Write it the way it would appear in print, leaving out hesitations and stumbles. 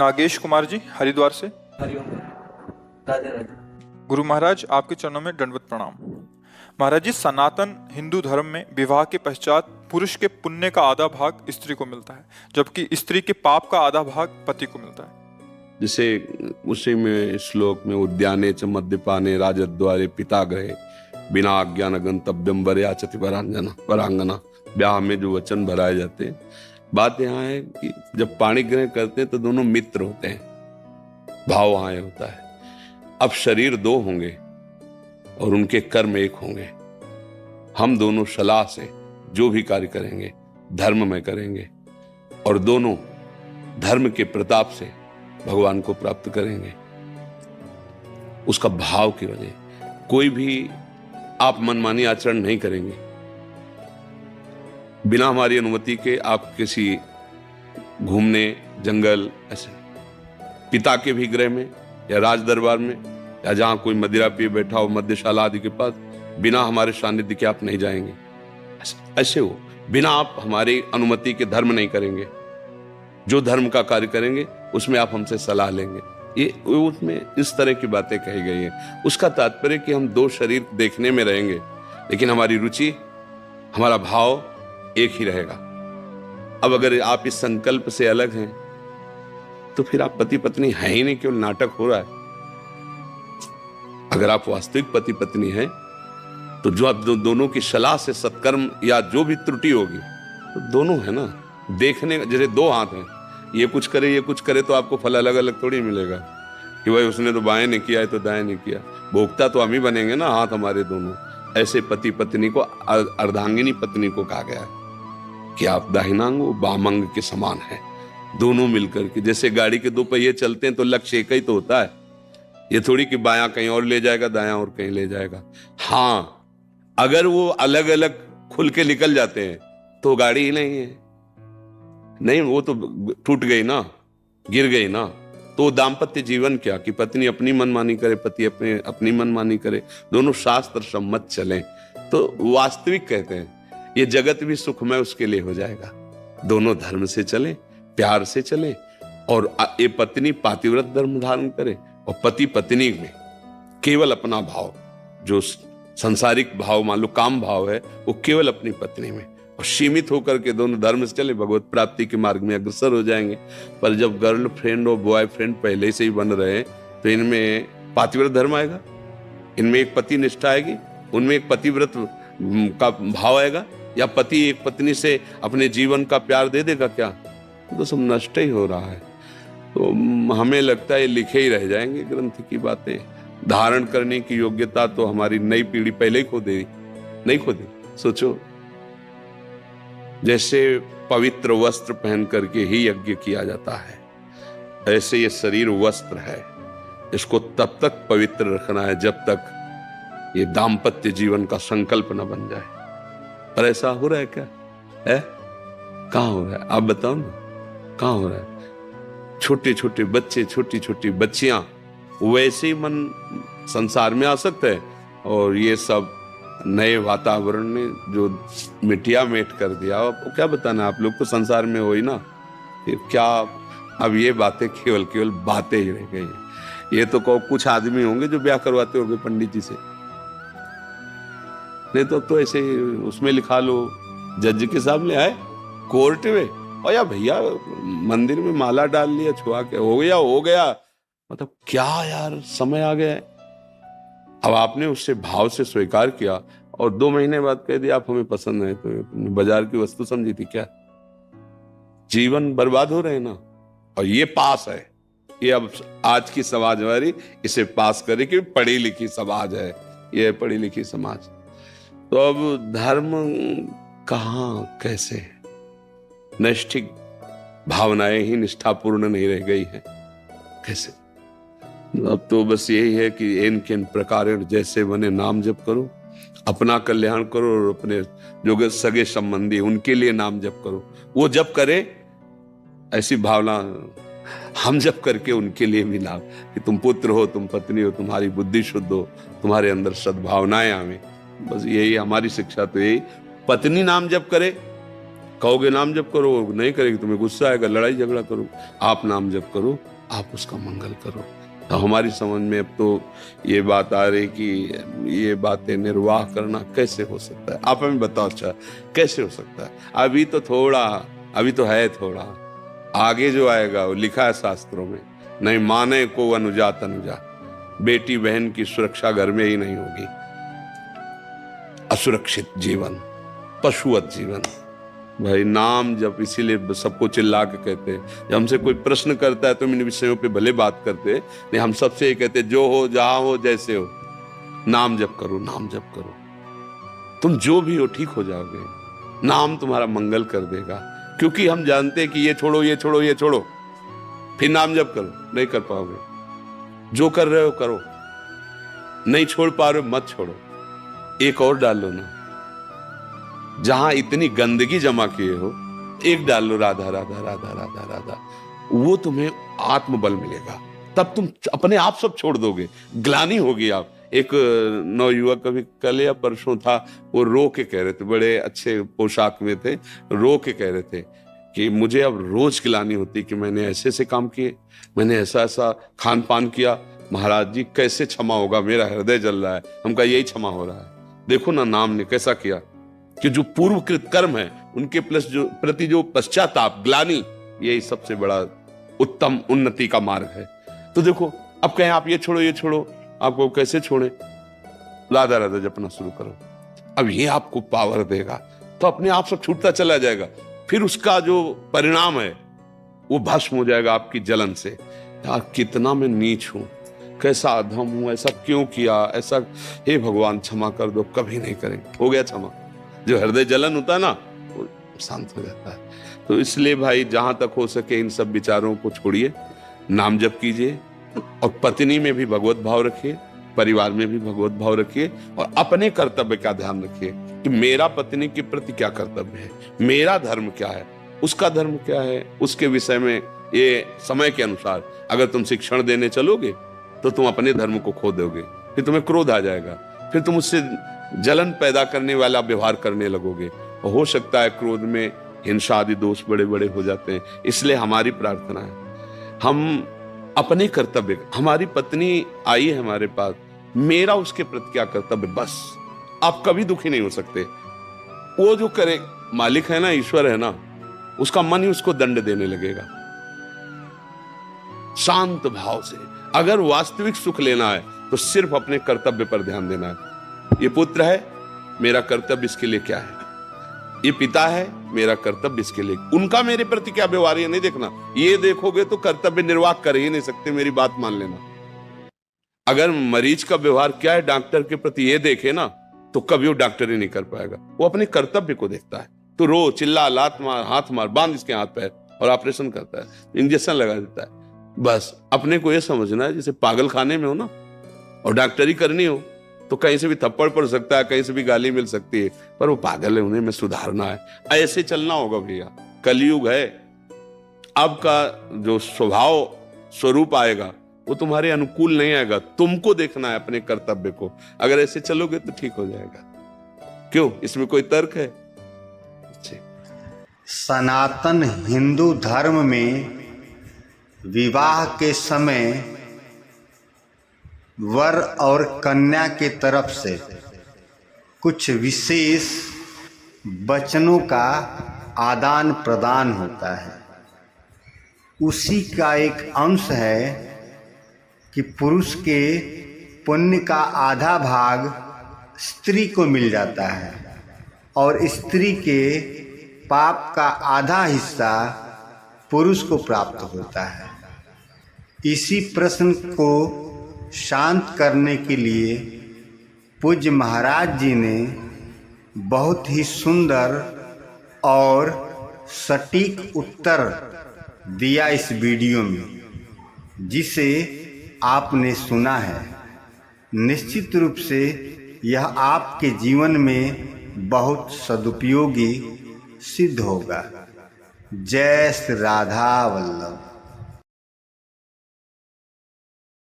नागेश कुमार जी हरिद्वार से। हरिओम। राधे राधे। गुरु महाराज आपके चरणों में दंडवत प्रणाम। महाराज जी, सनातन हिंदू धर्म में विवाह के पश्चात पुरुष के पुण्य का आधा भाग स्त्री को मिलता है, जबकि स्त्री के पाप का आधा भाग पति को मिलता है। जिसे उसी में श्लोक में उद्याने च मद्यपाने राजद्वारे पिता गृहे बिना आज्ञान गंतव्यम वरयाचति वरांगना, ब्याह में जो वचन भराए जाते हैं। बात यहाँ है कि जब पाणी ग्रहण करते हैं तो दोनों मित्र होते हैं, भाव वहां होता है। अब शरीर दो होंगे और उनके कर्म एक होंगे। हम दोनों सलाह से जो भी कार्य करेंगे धर्म में करेंगे और दोनों धर्म के प्रताप से भगवान को प्राप्त करेंगे। उसका भाव की वजह कोई भी आप मनमानी आचरण नहीं करेंगे। बिना हमारी अनुमति के आप किसी घूमने जंगल ऐसे पिता के भी गृह में या राज दरबार में या जहां कोई मदिरा पिए बैठा हो मद्यशाला आदि के पास बिना हमारे सानिध्य के आप नहीं जाएंगे। ऐसे हो बिना आप हमारी अनुमति के धर्म नहीं करेंगे। जो धर्म का कार्य करेंगे उसमें आप हमसे सलाह लेंगे। ये उसमें इस तरह की बातें कही गई है। उसका तात्पर्य कि हम दो शरीर देखने में रहेंगे लेकिन हमारी रुचि हमारा भाव एक ही रहेगा। अब अगर आप इस संकल्प से अलग हैं तो फिर आप पति पत्नी हैं ही नहीं, केवल नाटक हो रहा है। अगर आप वास्तविक पति पत्नी हैं तो जो आप दोनों की सलाह से सत्कर्म या जो भी त्रुटि होगी तो दोनों है ना। देखने जैसे दो हाथ हैं, ये कुछ करे ये कुछ करे तो आपको फल अलग अलग थोड़ी मिलेगा कि भाई उसने तो बाएं नहीं किया है तो दाएं नहीं किया। भोक्ता तो हम ही बनेंगे ना, हाथ हमारे दोनों। ऐसे पति पत्नी को अर्धांगिनी पत्नी को कहा गया है कि आप दाहिनांग बामांग के समान हैं। दोनों मिलकर के जैसे गाड़ी के दो पहिए चलते हैं तो लक्ष्य एक ही तो होता है। ये थोड़ी कि बायां कहीं और ले जाएगा दायां और कहीं ले जाएगा। हाँ, अगर वो अलग अलग खुल के निकल जाते हैं तो गाड़ी ही नहीं है। नहीं, वो तो टूट गई ना, गिर गई ना। तो दाम्पत्य जीवन क्या कि पत्नी अपनी मनमानी करे, पति अपनी मनमानी करे, दोनों शास्त्र सम्मत चलें तो वास्तविक कहते हैं ये जगत भी सुखमय उसके लिए हो जाएगा। दोनों धर्म से चलें, प्यार से चलें और ये पत्नी पातिव्रत धर्म धारण करे और पति पत्नी में केवल अपना भाव, जो संसारिक भाव मान लो काम भाव है, वो केवल अपनी पत्नी में और सीमित होकर के दोनों धर्म से चले, भगवत प्राप्ति के मार्ग में अग्रसर हो जाएंगे। पर जब गर्ल फ्रेंड और बॉयफ्रेंड पहले से ही बन रहे हैं तो इनमें पातिव्रत धर्म आएगा, इनमें एक पति निष्ठा आएगी, उनमें एक पतिव्रत का भाव आएगा, या पति एक पत्नी से अपने जीवन का प्यार दे देगा क्या? तो सब नष्ट ही हो रहा है। तो हमें लगता है लिखे ही रह जाएंगे ग्रंथ की बातें। धारण करने की योग्यता तो हमारी नई पीढ़ी पहले ही खो दे, नहीं खो दे। सोचो, जैसे पवित्र वस्त्र पहन करके ही यज्ञ किया जाता है, ऐसे ये शरीर वस्त्र है। इसको तब तक पवित्र रखना है जब तक ये दाम्पत्य जीवन का संकल्प न बन जाए। पर ऐसा हो रहा है क्या? है कहाँ हो रहा है? आप बताओ ना, कहाँ हो रहा है? छोटे छोटे बच्चे, छोटी छोटी बच्चियां वैसे ही मन संसार में आसक्त है और ये सब नए वातावरण ने जो मिटिया मेट कर दिया। अब क्या बताना, आप लोग तो संसार में हो ही ना, फिर क्या? अब ये बातें केवल केवल बातें ही रह गई हैं। ये तो कुछ आदमी होंगे जो ब्याह करवाते होंगे पंडित जी से, नहीं तो ऐसे उसमें लिखा लो जज के सामने आए कोर्ट में, और या भैया मंदिर में माला डाल लिया, छुआ के हो गया। मतलब क्या यार, समय आ गया है। अब आपने उससे भाव से स्वीकार किया और 2 महीने बाद कह दिया आप हमें पसंद है, तो बाजार की वस्तु समझी थी क्या? जीवन बर्बाद हो रहे हैं ना। और ये पास है, ये अब आज की समाज हमारी इसे पास करे कि पढ़ी लिखी समाज है, ये पढ़ी लिखी समाज। तो अब धर्म कहाँ कैसे? नैष्ठिक भावनाएं ही निष्ठापूर्ण नहीं रह गई है, कैसे? अब तो बस यही है कि इन किन प्रकार जैसे बने नाम जप करो, अपना कल्याण करो और अपने जो सगे संबंधी उनके लिए नाम जप करो। वो जप करे ऐसी भावना हम जप करके उनके लिए भी नाम, कि तुम पुत्र हो, तुम पत्नी हो, तुम्हारी बुद्धि शुद्ध हो, तुम्हारे अंदर सद्भावनाएं आवे। बस यही हमारी शिक्षा तो यही। पत्नी नाम जप करे कहोगे नाम जप करो, नहीं करेगी तुम्हें गुस्सा आएगा, लड़ाई झगड़ा करो। आप नाम जप करो, आप उसका मंगल करो। तो हमारी समझ में अब तो ये बात आ रही कि ये बातें निर्वाह करना कैसे हो सकता है। आप हमें बताओ, अच्छा कैसे हो सकता है? अभी तो है थोड़ा, आगे जो आएगा वो लिखा है शास्त्रों में, नहीं माने को अनुजा तनुजा, बेटी बहन की सुरक्षा घर में ही नहीं होगी। असुरक्षित जीवन, पशुवत जीवन। भाई नाम जब इसीलिए सबको चिल्ला के कहते हैं, जब हमसे कोई प्रश्न करता है तो इन विषयों पे भले बात करते हैं, नहीं हम सबसे ये कहते हैं जो हो जहां हो जैसे हो, नाम जप करो, नाम जप करो। तुम जो भी हो ठीक हो जाओगे, नाम तुम्हारा मंगल कर देगा। क्योंकि हम जानते हैं कि ये छोड़ो ये छोड़ो ये छोड़ो, फिर नाम जप करो, नहीं कर पाओगे। जो कर रहे हो करो, नहीं छोड़ पा रहे हो मत छोड़ो, एक और डाल लो ना। जहां इतनी गंदगी जमा किए हो, एक डाल लो राधा राधा राधा राधा राधा, वो तुम्हें आत्मबल मिलेगा। तब तुम अपने आप सब छोड़ दोगे, ग्लानि होगी। आप एक नवयुवक कभी कल या परसों था, वो रो के कह रहे थे, बड़े अच्छे पोशाक में थे, रो के कह रहे थे कि मुझे अब रोज ग्लानि होती कि मैंने ऐसे ऐसे काम किए, मैंने ऐसा ऐसा खान पान किया, महाराज जी कैसे क्षमा होगा, मेरा हृदय जल रहा है। हम कहा यही क्षमा हो रहा है। देखो ना नाम ने कैसा किया कि जो पूर्वकृत कर्म है उनके प्रति जो पश्चाताप, ग्लानि, यही सबसे बड़ा उत्तम उन्नति का मार्ग है। तो देखो अब कहें आप ये छोड़ो ये छोड़ो, आपको कैसे छोड़े? राधा राधा जपना शुरू करो, अब ये आपको पावर देगा, तो अपने आप सब छूटता चला जाएगा। फिर उसका जो परिणाम है वो भस्म हो जाएगा आपकी जलन से। यार कितना मैं नीच हूं, कैसा अधम हूं, ऐसा क्यों किया, ऐसा, हे भगवान क्षमा कर दो। कभी नहीं करेंगे, हो गया क्षमा। जो हृदय जलन होता है ना वो शांत हो जाता है। तो इसलिए भाई जहां तक हो सके इन सब विचारों को छोड़िए, नाम जप कीजिए, और पत्नी में भी भगवत भाव रखिए, परिवार में भी भगवत भाव रखिए, और अपने कर्तव्य का ध्यान रखिए कि मेरा पत्नी के प्रति क्या कर्तव्य है, मेरा धर्म क्या है, उसका धर्म क्या है। उसके विषय में ये समय के अनुसार अगर तुम शिक्षण देने चलोगे तो तुम अपने धर्म को खो दोगे, फिर तुम्हें क्रोध आ जाएगा, फिर तुम उससे जलन पैदा करने वाला व्यवहार करने लगोगे, और हो सकता है क्रोध में हिंसा आदि दोष बड़े बड़े हो जाते हैं। इसलिए हमारी प्रार्थना है हम अपने कर्तव्य, हमारी पत्नी आई है हमारे पास, मेरा उसके प्रति क्या कर्तव्य, बस। आप कभी दुखी नहीं हो सकते। वो जो करे, मालिक है ना, ईश्वर है ना, उसका मन ही उसको दंड देने लगेगा। शांत भाव से अगर वास्तविक सुख लेना है तो सिर्फ अपने कर्तव्य पर ध्यान देना है। ये पुत्र है, मेरा कर्तव्य इसके लिए क्या है, ये पिता है, मेरा कर्तव्य इसके लिए, उनका मेरे प्रति क्या व्यवहार है नहीं देखना। ये देखोगे तो कर्तव्य निर्वाह कर ही नहीं सकते, मेरी बात मान लेना। अगर मरीज का व्यवहार क्या है डॉक्टर के प्रति ये देखे ना, तो कभी वो डॉक्टर ही नहीं कर पाएगा। वो अपने कर्तव्य को देखता है, तो रो चिल्ला, लात मार, हाथ मार, बांध इसके हाथ पैर, और ऑपरेशन करता है, इंजेक्शन लगा देता है। बस अपने को ये समझना है जैसे पागल खाने में हो ना, और डॉक्टरी करनी हो तो कहीं से भी थप्पड़ पड़ सकता है, कहीं से भी गाली मिल सकती है, पर वो पागल है, उन्हें में सुधारना है। ऐसे चलना होगा भैया, कलयुग है। अब का जो स्वभाव स्वरूप आएगा वो तुम्हारे अनुकूल नहीं आएगा, तुमको देखना है अपने कर्तव्य को। अगर ऐसे चलोगे तो ठीक हो जाएगा। क्यों, इसमें कोई तर्क है? सनातन हिंदू धर्म में विवाह के समय वर और कन्या के तरफ से कुछ विशेष वचनों का आदान प्रदान होता है। उसी का एक अंश है कि पुरुष के पुण्य का आधा भाग स्त्री को मिल जाता है और स्त्री के पाप का आधा हिस्सा पुरुष को प्राप्त होता है। इसी प्रश्न को शांत करने के लिए पूज्य महाराज जी ने बहुत ही सुंदर और सटीक उत्तर दिया इस वीडियो में, जिसे आपने सुना है। निश्चित रूप से यह आपके जीवन में बहुत सदुपयोगी सिद्ध होगा। जय श्री राधा वल्लभ।